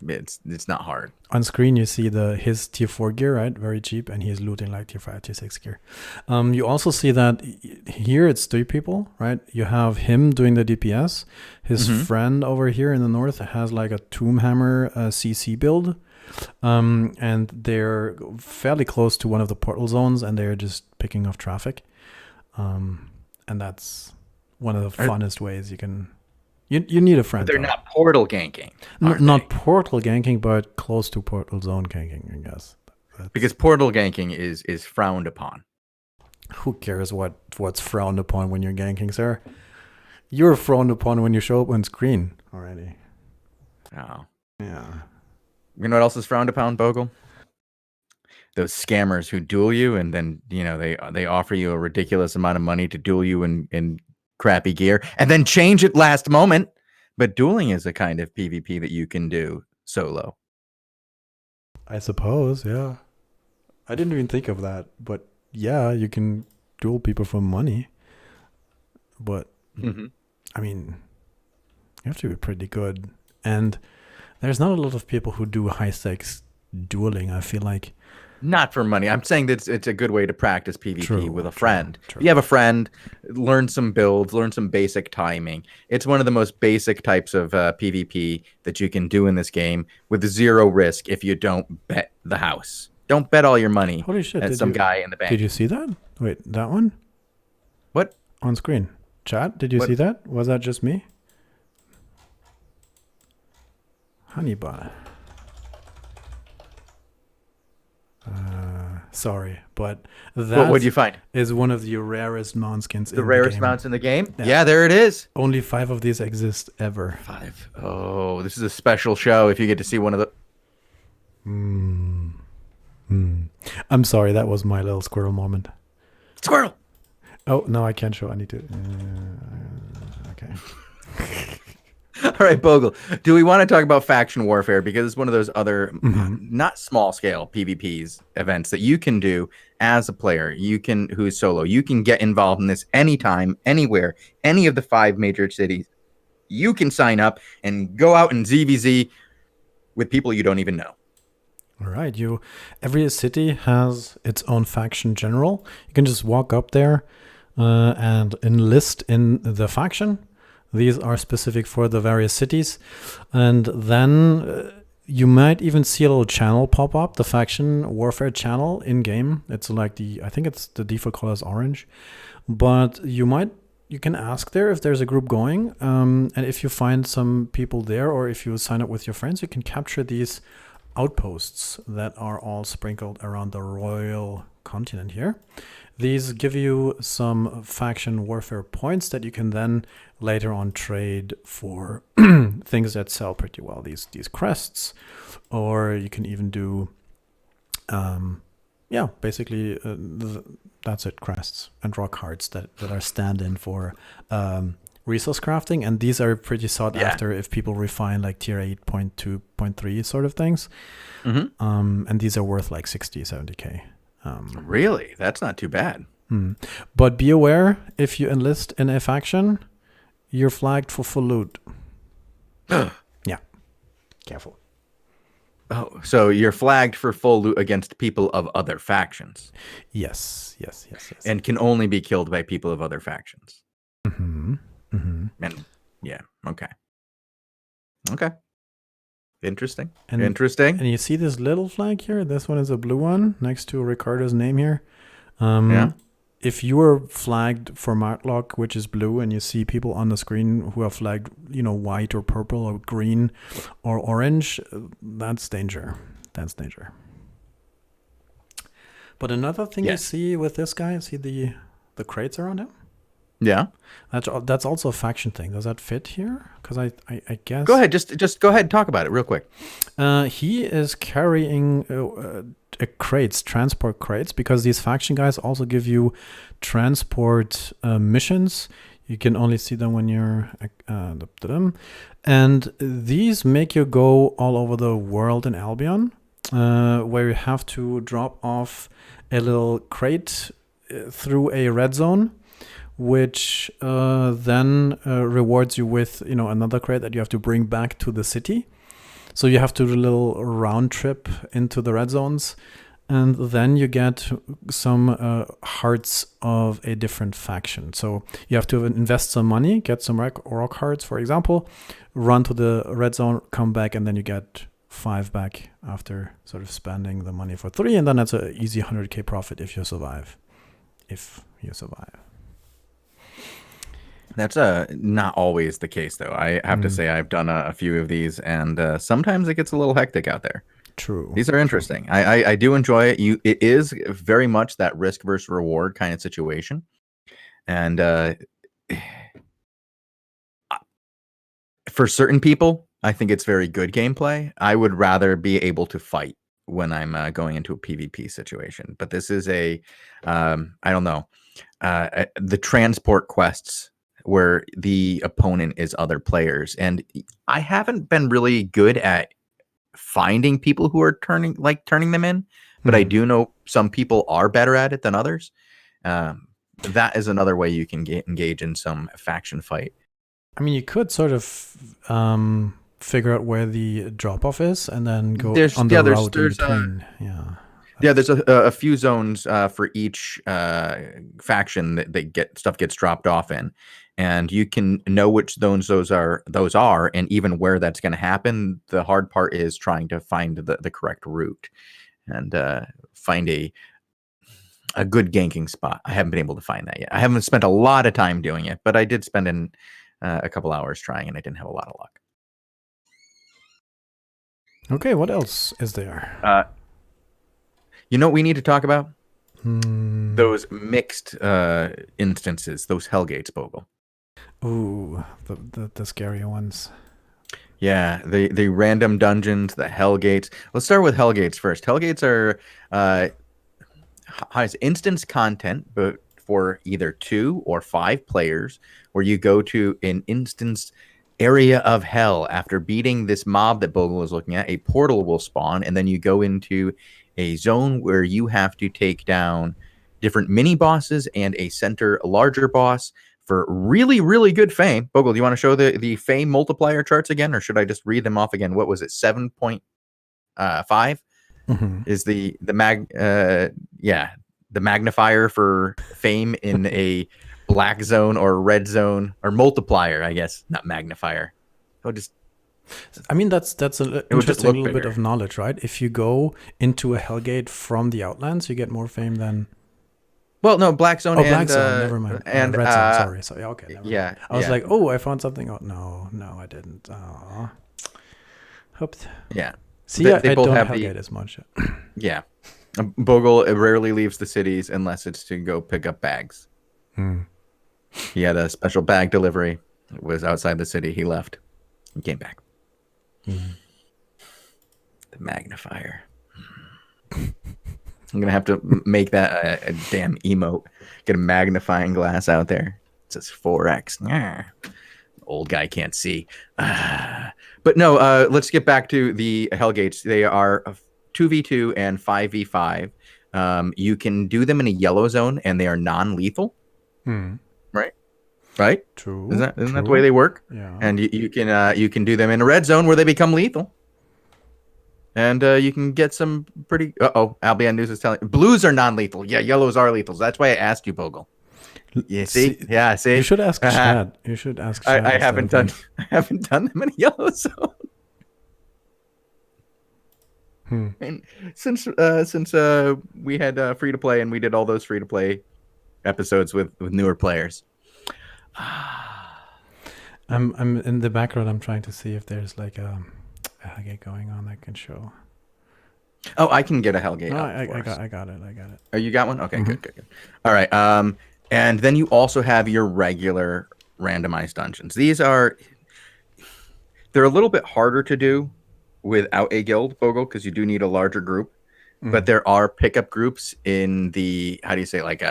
Speaker 1: it's not hard.
Speaker 2: On screen, you see his tier 4 gear, right? Very cheap, and he's looting like tier 5, tier 6 gear. You also see that here it's 3 people, right? You have him doing the DPS. His friend over here in the north has like a Tomb Hammer CC build. And they're fairly close to one of the portal zones, and they're just picking off traffic. And that's one of the funnest ways you can... You need a friend.
Speaker 1: But they're not portal ganking.
Speaker 2: Not portal ganking, but close to portal zone ganking, I guess.
Speaker 1: Because portal ganking is frowned upon.
Speaker 2: Who cares what's frowned upon when you're ganking, sir? You're frowned upon when you show up on screen already.
Speaker 1: Oh.
Speaker 2: Yeah.
Speaker 1: You know what else is frowned upon, Bogul? Those scammers who duel you, and then they offer you a ridiculous amount of money to duel you in crappy gear, and then change it last moment. But dueling is a kind of PvP that you can do solo.
Speaker 2: I suppose, yeah. I didn't even think of that, but yeah, you can duel people for money. But I mean, you have to be pretty good, and there's not a lot of people who do high stakes dueling. I feel like.
Speaker 1: Not for money. I'm saying that it's a good way to practice PvP with a friend.
Speaker 2: True.
Speaker 1: You have a friend, learn some builds, learn some basic timing. It's one of the most basic types of PvP that you can do in this game with 0 risk if you don't bet the house. Don't bet all your money
Speaker 2: Holy shit,
Speaker 1: at some guy in the bank.
Speaker 2: Did you see that? Wait, that one?
Speaker 1: What?
Speaker 2: On screen. Chat, did you see that? Was that just me? Honeybot. Sorry, but that
Speaker 1: what'd you find?
Speaker 2: Is one of the rarest mount skins.
Speaker 1: The rarest mounts in the game? Yeah, there it is.
Speaker 2: Only 5 of these exist ever.
Speaker 1: 5. Oh, this is a special show if you get to see one of the...
Speaker 2: I'm sorry, that was my little squirrel moment.
Speaker 1: Squirrel!
Speaker 2: Oh, no, I can't show. I need to... okay.
Speaker 1: All right, Bogul, do we want to talk about faction warfare? Because it's one of those other, not small-scale PvPs events that you can do as a player. Who's solo. You can get involved in this anytime, anywhere, any of the 5 major cities. You can sign up and go out and ZVZ with people you don't even know.
Speaker 2: All right, every city has its own faction general. You can just walk up there and enlist in the faction. These are specific for the various cities. And then you might even see a little channel pop up, the faction warfare channel in game. It's like I think it's the default color is orange. But you can ask there if there's a group going. And if you find some people there, or if you sign up with your friends, you can capture these outposts that are all sprinkled around the royal continent here. These give you some faction warfare points that you can then later on trade for things that sell pretty well. These crests, or you can even do, basically that's it, crests and rock hearts that are stand-in for resource crafting, and these are pretty sought after if people refine like tier 8.2.3 sort of things. And these are worth like 60, 70k.
Speaker 1: Really? That's not too bad.
Speaker 2: But be aware, if you enlist in a faction, you're flagged for full loot. Yeah. Careful.
Speaker 1: Oh, so you're flagged for full loot against people of other factions.
Speaker 2: Yes.
Speaker 1: And can only be killed by people of other factions. And yeah, okay. Interesting.
Speaker 2: And you see this little flag here? This one is a blue one next to Ricardo's name here. if you are flagged for Matlock, which is blue, and you see people on the screen who are flagged, white or purple or green or orange, that's danger. That's danger. But another thing you see with this guy, see the crates around him?
Speaker 1: Yeah.
Speaker 2: That's also a faction thing. Does that fit here? Because I guess...
Speaker 1: Go ahead. Just go ahead and talk about it real quick.
Speaker 2: He is carrying crates, transport crates, because these faction guys also give you transport missions. You can only see them when you're... and these make you go all over the world in Albion, where you have to drop off a little crate through a red zone, which then rewards you with another crate that you have to bring back to the city. So you have to do a little round trip into the red zones, and then you get some hearts of a different faction. So you have to invest some money, get some rock hearts, for example, run to the red zone, come back, and then you get 5 back after sort of spending the money for 3, and then that's an easy 100k profit if you survive.
Speaker 1: That's not always the case, though. I have to say I've done a few of these, and sometimes it gets a little hectic out there.
Speaker 2: True.
Speaker 1: These are interesting. I do enjoy it. It is very much that risk versus reward kind of situation, and for certain people, I think it's very good gameplay. I would rather be able to fight when I'm going into a PvP situation. But this is I don't know, the transport quests where the opponent is other players. And I haven't been really good at finding people who are turning them in, but I do know some people are better at it than others. That is another way you can engage in some faction fight.
Speaker 2: I mean, you could sort of figure out where the drop-off is and then go on the route in between.
Speaker 1: Yeah, there's a few zones for each faction that stuff gets dropped off in, and you can know which zones those are, and even where that's going to happen. The hard part is trying to find the correct route and find a good ganking spot. I haven't been able to find that yet. I haven't spent a lot of time doing it, but I did spend a couple hours trying, and I didn't have a lot of luck.
Speaker 2: Okay, what else is there?
Speaker 1: You know what we need to talk about? Those mixed instances, those Hellgates, Bogul.
Speaker 2: Ooh, the scary ones.
Speaker 1: Yeah, the random dungeons, the Hellgates. Let's start with Hellgates first. Hellgates are instance content, but for either 2 or 5 players, where you go to an instance area of hell. After beating this mob that Bogul is looking at, a portal will spawn, and then you go into a zone where you have to take down different mini bosses and a larger boss for really, really good fame. Bogul, do you want to show the fame multiplier charts again, or should I just read them off again? What was it? 7.5 is the magnifier for fame in a black zone or red zone, or multiplier, I guess, not magnifier.
Speaker 2: I mean, that's an interesting little bit of knowledge, right? If you go into a Hellgate from the Outlands, you get more fame than...
Speaker 1: Well, no, black zone.
Speaker 2: Black zone. Never mind. And red zone. Sorry. So okay.
Speaker 1: Yeah.
Speaker 2: I was like, oh, I found something. Oh no, I didn't. Oh. Oops.
Speaker 1: Yeah.
Speaker 2: See, I don't have Hellgate as much.
Speaker 1: Yeah. Bogul rarely leaves the cities unless it's to go pick up bags. He had a special bag delivery. It was outside the city. He left. He came back. The magnifier. I'm going to have to make that a damn emote. Get a magnifying glass out there. It says 4x. Old guy can't see. But no, let's get back to the Hellgates. They are 2v2 and 5v5. You can do them in a yellow zone, and they are non-lethal. Right?
Speaker 2: True.
Speaker 1: Isn't that the way they work?
Speaker 2: Yeah.
Speaker 1: And you can do them in a red zone where they become lethal. And you can get some pretty... Albion News is telling... Blues are non-lethal. Yeah, yellows are lethal. That's why I asked you, Bogul. Yeah, see? Yeah, see?
Speaker 2: You should ask Chad. You should ask Chad.
Speaker 1: I haven't done them in a yellow zone. And since we had free-to-play and we did all those free-to-play episodes with newer players.
Speaker 2: I'm in the background. I'm trying to see if there's like a Hellgate going on that can show.
Speaker 1: Oh, I can get a Hellgate.
Speaker 2: No,
Speaker 1: up
Speaker 2: I
Speaker 1: for us.
Speaker 2: got it.
Speaker 1: Oh, you got one? Okay,
Speaker 2: Mhm.
Speaker 1: good. All right. And then you also have your regular randomized dungeons. They're a little bit harder to do without a guild, Bogle, because you do need a larger group. But there are pickup groups in the, how do you say, like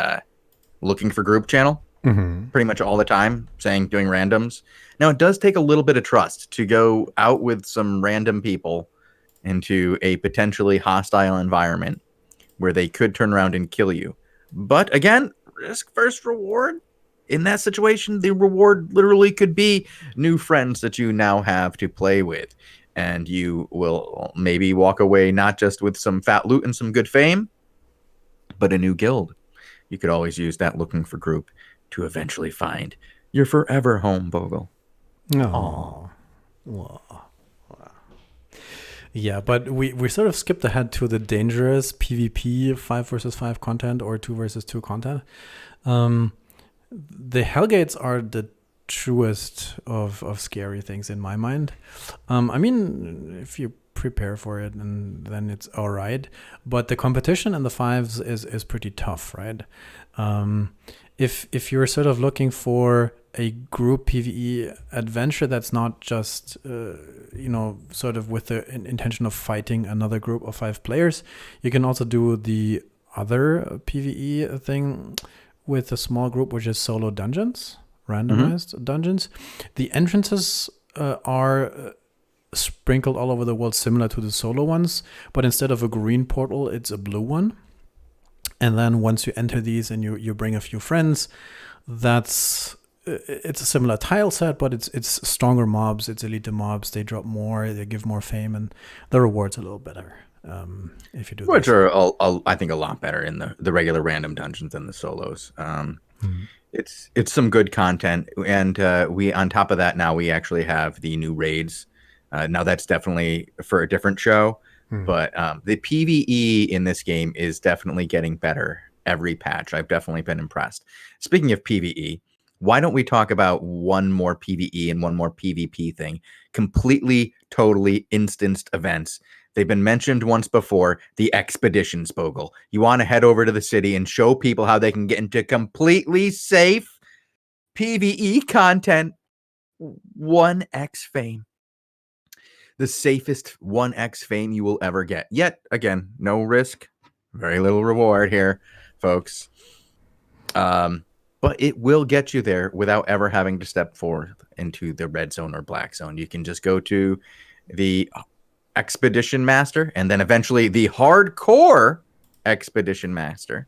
Speaker 1: looking for group channel pretty much all the time, doing randoms. Now, it does take a little bit of trust to go out with some random people into a potentially hostile environment where they could turn around and kill you. But again, risk first reward. In that situation, the reward literally could be new friends that you now have to play with. And you will maybe walk away not just with some fat loot and some good fame, but a new guild. You could always use that looking for group to eventually find your forever home, Bogle.
Speaker 2: Oh. Yeah, but we sort of skipped ahead to the dangerous PvP 5 versus 5 content or 2 versus 2 content. The Hellgates are the truest of scary things in my mind. I mean, if you prepare for it, and then it's all right. But the competition in the 5s is pretty tough, right? If you're sort of looking for a group PvE adventure that's not just sort of with the intention of fighting another group of 5 players, you can also do the other PvE thing with a small group, which is solo dungeons, randomized dungeons. The entrances are sprinkled all over the world, similar to the solo ones, but instead of a green portal, it's a blue one. And then once you enter these and you bring a few friends, it's a similar tile set, but it's stronger mobs, it's elite mobs. They drop more, they give more fame, and the rewards a little better. If you do,
Speaker 1: which are I think a lot better in the regular random dungeons than the solos. It's some good content, and we on top of that now we actually have the new raids. Now that's definitely for a different show, but the PvE in this game is definitely getting better every patch. I've definitely been impressed. Speaking of PvE, why don't we talk about one more PvE and one more PvP thing? Completely, totally instanced events. They've been mentioned once before, the expeditions, Bogle. You want to head over to the city and show people how they can get into completely safe PvE content. 1x fame. The safest 1x fame you will ever get. Yet, again, no risk, very little reward here, folks. But it will get you there without ever having to step forward into the red zone or black zone. You can just go to the Expedition Master and then eventually the hardcore Expedition Master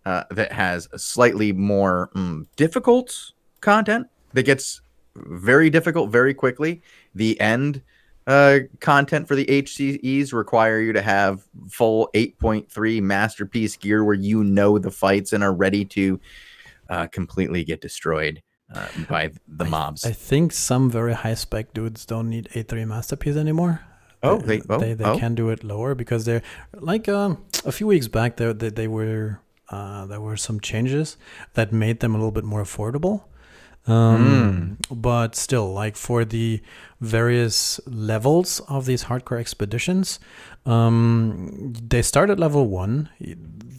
Speaker 1: that has a slightly more difficult content that gets very difficult very quickly. The end content for the HCEs require you to have full 8.3 masterpiece gear where you know the fights and are ready to completely get destroyed by the mobs.
Speaker 2: I think some very high spec dudes don't need 8.3 masterpiece anymore. They can do it lower because they're like a few weeks back there were some changes that made them a little bit more affordable. But still, like for the various levels of these hardcore expeditions, they start at level 1.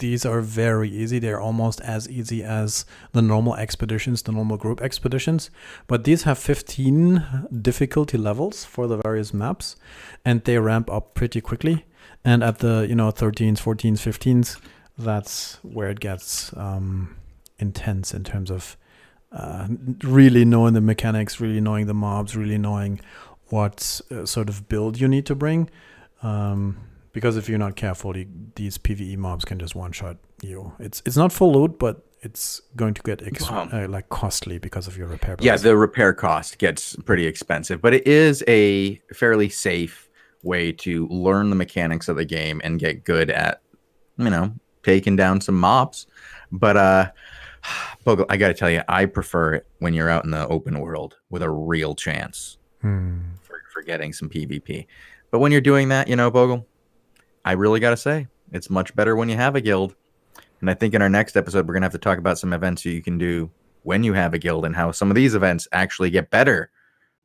Speaker 2: These are very easy. They're almost as easy as the normal expeditions, the normal group expeditions. But these have 15 difficulty levels for the various maps, and they ramp up pretty quickly. And at the 13s, 14s, 15s, that's where it gets intense in terms of really knowing the mechanics, really knowing the mobs, really knowing what sort of build you need to bring. Because if you're not careful, these PvE mobs can just one-shot you. It's not full loot, but it's going to get costly because of your repair price.
Speaker 1: Yeah, the repair cost gets pretty expensive, but it is a fairly safe way to learn the mechanics of the game and get good at, taking down some mobs. But Bogle, I got to tell you, I prefer it when you're out in the open world with a real chance for getting some PvP. But when you're doing that, Bogle, I really got to say, it's much better when you have a guild. And I think in our next episode, we're going to have to talk about some events you can do when you have a guild and how some of these events actually get better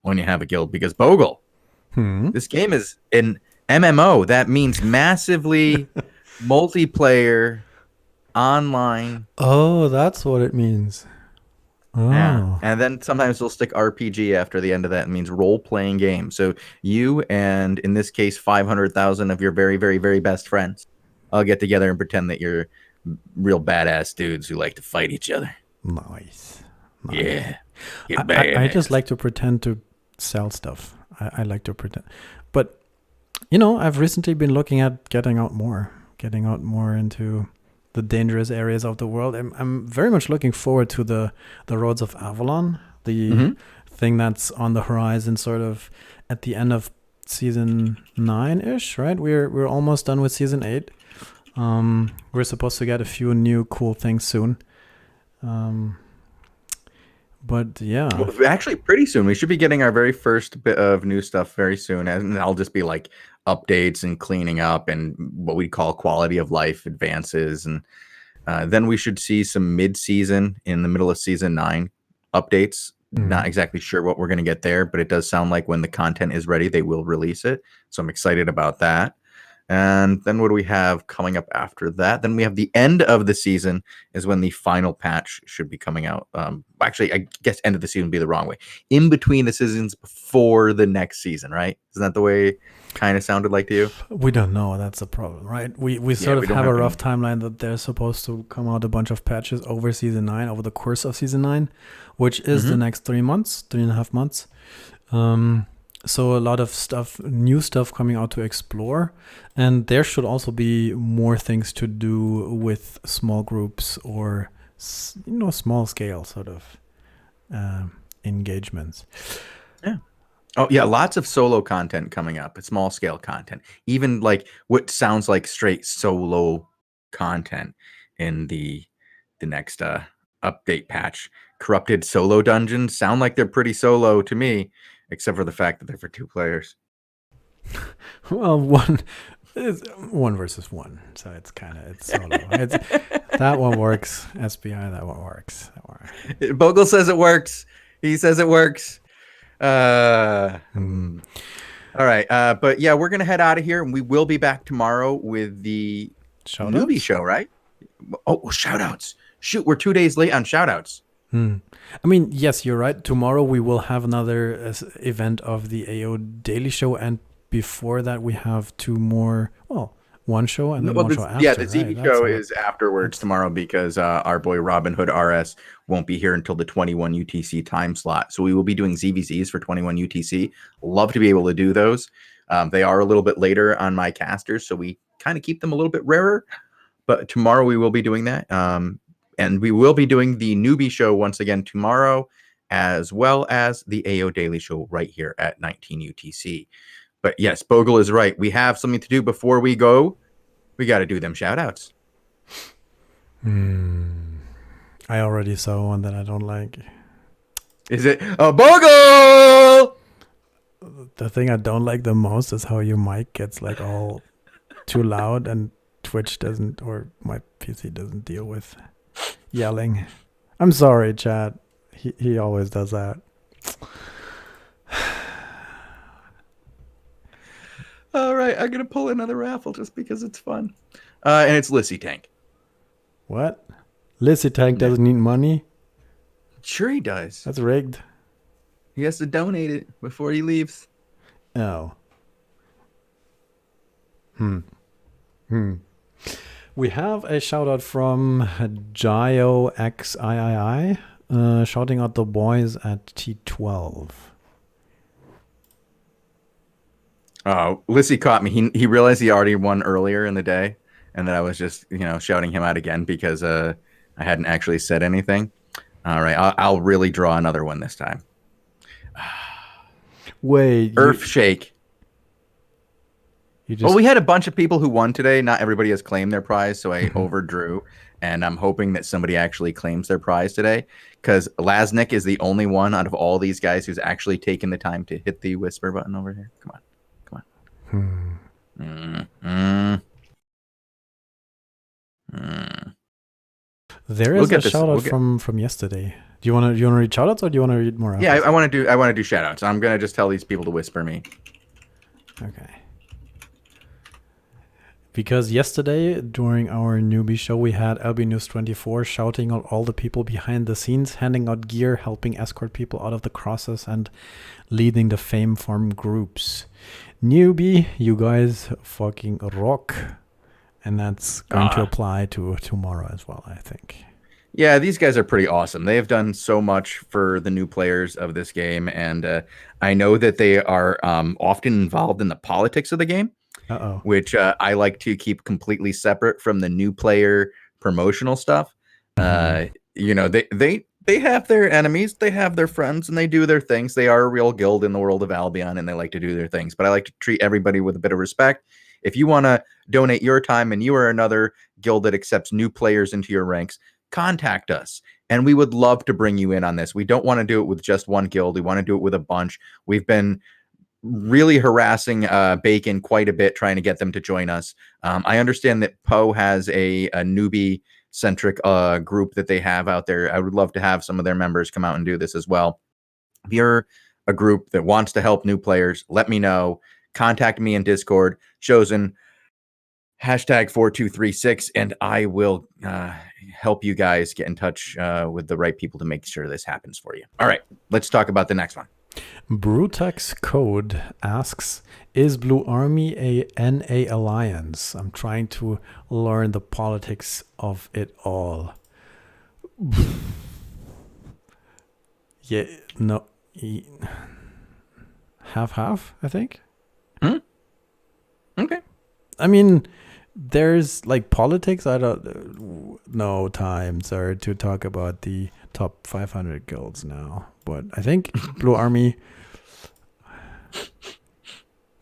Speaker 1: when you have a guild. Because Bogul, this game is an MMO. That means massively multiplayer online.
Speaker 2: Oh, that's what it means. Oh.
Speaker 1: Yeah. And then sometimes they'll stick RPG after the end of that. It means role-playing game. So you and, in this case, 500,000 of your very, very, very best friends all get together and pretend that you're real badass dudes who like to fight each other.
Speaker 2: Nice.
Speaker 1: Yeah.
Speaker 2: I just like to pretend to sell stuff. I like to pretend. But, you know, I've recently been looking at getting out more into the dangerous areas of the world. I'm very much looking forward to the Roads of Avalon, the thing that's on the horizon sort of at the end of season 9-ish, right? We're almost done with season 8. We're supposed to get a few new cool things soon. But yeah.
Speaker 1: Well, actually, pretty soon. We should be getting our very first bit of new stuff very soon. And I'll just be like updates and cleaning up and what we call quality of life advances. And then we should see some mid-season in the middle of season 9 updates. Not exactly sure what we're going to get there, but it does sound like when the content is ready, they will release it. So I'm excited about that. And then what do we have coming up after that? Then we have the end of the season is when the final patch should be coming out. Actually, I guess end of the season would be the wrong way. In between the seasons before the next season, right? Isn't that the way it kind of sounded like to you?
Speaker 2: We don't know. That's the problem, right? We sort of have a rough timeline that there's supposed to come out a bunch of patches over season 9, over the course of season 9, which is the next 3.5 months. So a lot of stuff, new stuff coming out to explore. And there should also be more things to do with small groups or, small scale sort of engagements.
Speaker 1: Yeah. Oh, yeah. Lots of solo content coming up. Small scale content. Even like what sounds like straight solo content in the next update patch. Corrupted solo dungeons sound like they're pretty solo to me. Except for the fact that they're for 2 players.
Speaker 2: Well, one versus one, so it's solo. That one works. SBI, that one works.
Speaker 1: Bogul says it works. He says it works. All right, but yeah, we're gonna head out of here, and we will be back tomorrow with the Newbie show, right? Oh, shout-outs. Shoot, we're 2 days late on shout-outs.
Speaker 2: I mean, yes, you're right. Tomorrow we will have another event of the AO Daily Show, and before that we have 2 more. Well, one show and then one show after.
Speaker 1: Yeah, the ZB show is afterwards tomorrow because our boy Robin Hood RS won't be here until the 21 UTC time slot. So we will be doing ZVZs for 21 UTC. Love to be able to do those. They are a little bit later on my casters, so we kind of keep them a little bit rarer. But tomorrow we will be doing that. And we will be doing the Newbie show once again tomorrow, as well as the AO Daily show right here at 19 UTC. But yes, Bogul is right. We have something to do before we go. We got to do them shout-outs.
Speaker 2: I already saw one that I don't like.
Speaker 1: Is it Bogul?
Speaker 2: The thing I don't like the most is how your mic gets like all too loud and Twitch doesn't, or my PC doesn't deal with yelling. I'm sorry, chat. He always does that.
Speaker 1: All right, I'm gonna pull another raffle just because it's fun, and it's Lissy Tank.
Speaker 2: What? Lissy Tank doesn't need money?
Speaker 1: Sure, he does.
Speaker 2: That's rigged.
Speaker 1: He has to donate it before he leaves.
Speaker 2: Oh. We have a shout out from GioXIII, shouting out the boys at T12.
Speaker 1: Oh, Lissy caught me. He realized he already won earlier in the day, and that I was just shouting him out again because I hadn't actually said anything. All right, I'll really draw another one this time.
Speaker 2: Wait,
Speaker 1: Earthshake. Well, we had a bunch of people who won today. Not everybody has claimed their prize, so I overdrew. And I'm hoping that somebody actually claims their prize today, because Lasnik is the only one out of all these guys who's actually taken the time to hit the whisper button over here. Come on.
Speaker 2: There
Speaker 1: We'll
Speaker 2: is
Speaker 1: get
Speaker 2: a
Speaker 1: this-
Speaker 2: shout out
Speaker 1: we'll get-
Speaker 2: from yesterday. Do you want to read shout outs, or do you want to read more?
Speaker 1: Yeah, I want to do shout outs. I'm gonna just tell these people to whisper me.
Speaker 2: Okay. Because yesterday, during our newbie show, we had Albion News 24 shouting out all the people behind the scenes, handing out gear, helping escort people out of the crosses, and leading the fame farm groups. Newbie, you guys fucking rock. And that's going to apply to tomorrow as well, I think.
Speaker 1: Yeah, these guys are pretty awesome. They have done so much for the new players of this game, and I know that they are often involved in the politics of the game. Which I like to keep completely separate from the new player promotional stuff. You know, they have their enemies, they have their friends, and they do their things. They are a real guild in the world of Albion, and they like to do their things. But I like to treat everybody with a bit of respect. If you want to donate your time and you are another guild that accepts new players into your ranks, contact us. And we would love to bring you in on this. We don't want to do it with just one guild. We want to do it with a bunch. We've been really harassing Bacon quite a bit, trying to get them to join us. I understand that Poe has a newbie centric group that they have out there. I would love to have some of their members come out and do this as well. If you're a group that wants to help new players, let me know. Contact me in Discord, Shozen #4236, and I will help you guys get in touch with the right people to make sure this happens for you. All right, let's talk about the next one.
Speaker 2: Brutex Code asks, is Blue Army a NA alliance? I'm trying to learn the politics of it all. Yeah, no. Half, I think.
Speaker 1: Okay.
Speaker 2: I mean, there's like politics. I don't know time, sir, to talk about the top 500 guilds now. But I think Blue Army.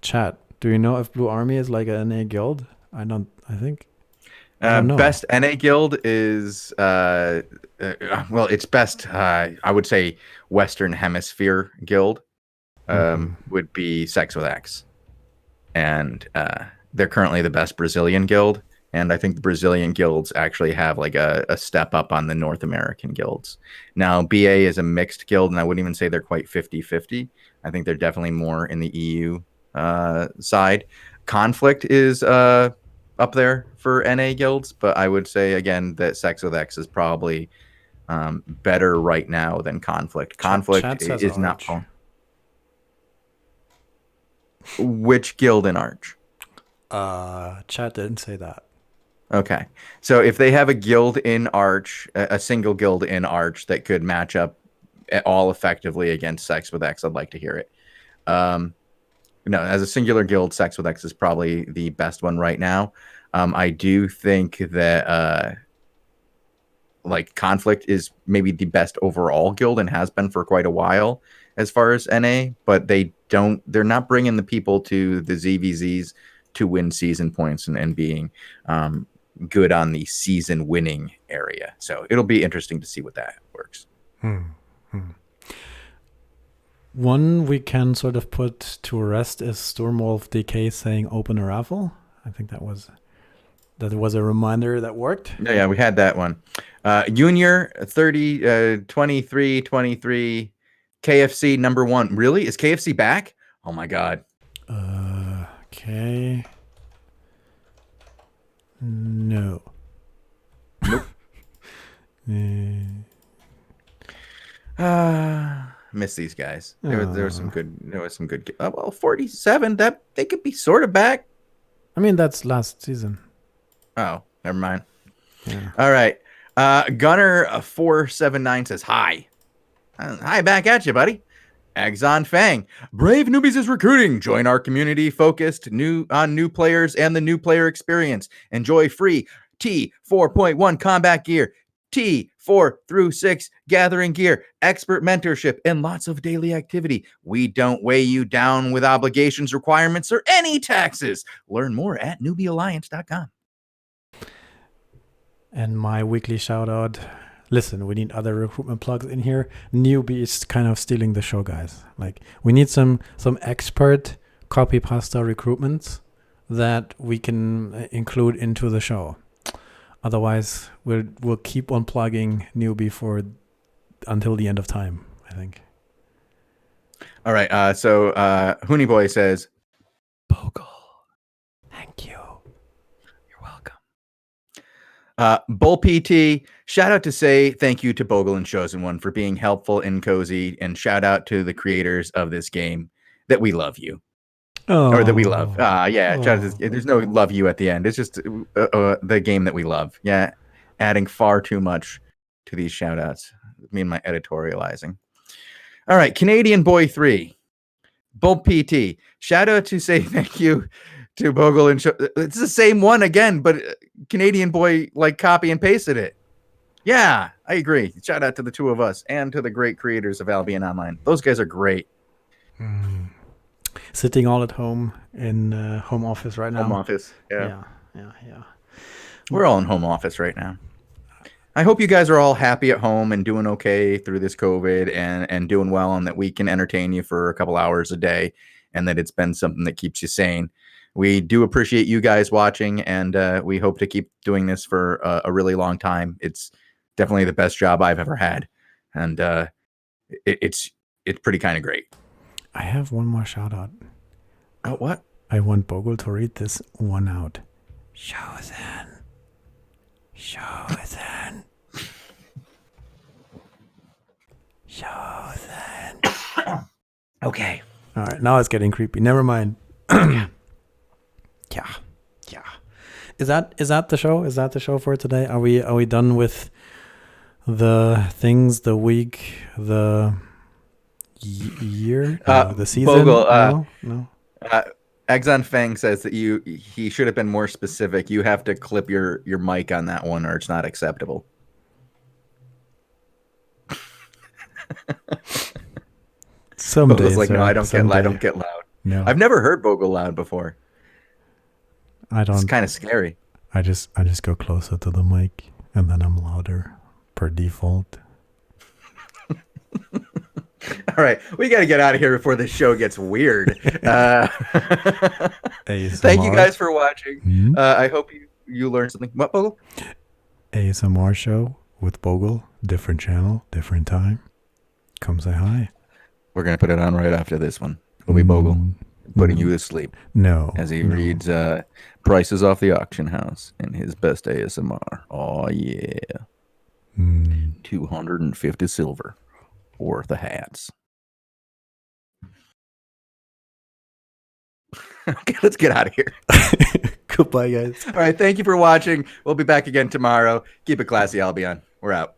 Speaker 2: Chat, do you know if Blue Army is like an NA guild? I think. I don't know.
Speaker 1: Best NA guild is well, it's best. I would say Western Hemisphere guild would be Sex with X, and they're currently the best Brazilian guild. And I think the Brazilian guilds actually have like a step up on the North American guilds. Now, BA is a mixed guild, and I wouldn't even say they're quite 50-50. I think they're definitely more in the EU side. Conflict is up there for NA guilds, but I would say, again, that Sex with X is probably better right now than Conflict. Conflict is not... Which guild in Arch?
Speaker 2: Chat didn't say that.
Speaker 1: Okay. So if they have a guild in Arch, a single guild in Arch that could match up at all effectively against Sex with X, I'd like to hear it. No, as a singular guild, Sex with X is probably the best one right now. I do think that like Conflict is maybe the best overall guild and has been for quite a while as far as NA, but they're not bringing the people to the ZVZs to win season points and being good on the season winning area. So it'll be interesting to see what that works.
Speaker 2: One we can sort of put to rest is Stormwolf DK saying open a raffle. I think that was a reminder that worked.
Speaker 1: Yeah, we had that one. Junior 30 23 KFC #1. Really? Is KFC back? Oh my god.
Speaker 2: Okay. No.
Speaker 1: Nope. Miss these guys. There was some good. Well, 47. That they could be sort of back.
Speaker 2: I mean, that's last season.
Speaker 1: Oh, never mind.
Speaker 2: Yeah.
Speaker 1: All right. Gunner 479 says hi. Hi back at you, buddy. Axon Fang. Brave Newbies is recruiting. Join our community focused on new players and the new player experience. Enjoy free T 4.1 combat gear, T 4 through 6 gathering gear, expert mentorship, and lots of daily activity. We don't weigh you down with obligations, requirements, or any taxes. Learn more at newbiealliance.com.
Speaker 2: And my weekly shout out. Listen, we need other recruitment plugs in here. Newbie is kind of stealing the show, guys. Like, we need some expert copy pasta recruitments that we can include into the show. Otherwise, we'll keep on plugging Newbie until the end of time, I think.
Speaker 1: All right. So Hooney Boy says, Bogul.
Speaker 2: Thank you.
Speaker 1: You're welcome. Bull PT, shout out to say thank you to Bogul and Shozen One for being helpful and cozy, and shout out to the creators of this game that we love you. Or that we love. Yeah, there's no love you at the end. It's just the game that we love. Yeah, adding far too much to these shout outs. Me and my editorializing. All right, Canadian Boy 3. Bull PT. Shout out to say thank you to Bogul and it's the same one again, but Canadian Boy like copy and pasted it. Yeah, I agree. Shout out to the two of us and to the great creators of Albion Online. Those guys are great.
Speaker 2: Sitting all at home in home office right now.
Speaker 1: Home office.
Speaker 2: Yeah.
Speaker 1: We're all in home office right now. I hope you guys are all happy at home and doing okay through this COVID and doing well, and that we can entertain you for a couple hours a day, and that it's been something that keeps you sane. We do appreciate you guys watching, and we hope to keep doing this for a really long time. It's definitely the best job I've ever had, and it's pretty kind of great.
Speaker 2: I have one more shout out.
Speaker 1: Oh, what?
Speaker 2: I want Bogul to read this one out. Shozen.
Speaker 1: Okay.
Speaker 2: All right, now it's getting creepy. Never mind. Yeah. Is that the show? Is that the show for today? Are we done with the things, the week, the year, the season?
Speaker 1: Bogul,
Speaker 2: no.
Speaker 1: Exxon Fang says that he should have been more specific. You have to clip your mic on that one, or it's not acceptable.
Speaker 2: Someday,
Speaker 1: Bogul's like, no, I don't get loud.
Speaker 2: No,
Speaker 1: I've never heard Bogul loud before.
Speaker 2: I don't.
Speaker 1: It's kind of scary.
Speaker 2: I just go closer to the mic, and then I'm louder per default.
Speaker 1: All right, we got to get out of here before this show gets weird. Thank you guys for watching.
Speaker 2: Mm-hmm.
Speaker 1: I hope you learned something. What, Bogul?
Speaker 2: ASMR show with Bogul. Different channel, different time. Come say hi.
Speaker 1: We're going to put it on right after this one. It'll be Bogul putting you to sleep.
Speaker 2: No.
Speaker 1: As he reads prices off the auction house in his best ASMR. Oh, yeah. 250 silver. Worth of hats. Okay, let's get out of here.
Speaker 2: Goodbye, guys.
Speaker 1: All right, thank you for watching. We'll be back again tomorrow. Keep it classy, Albion. We're out.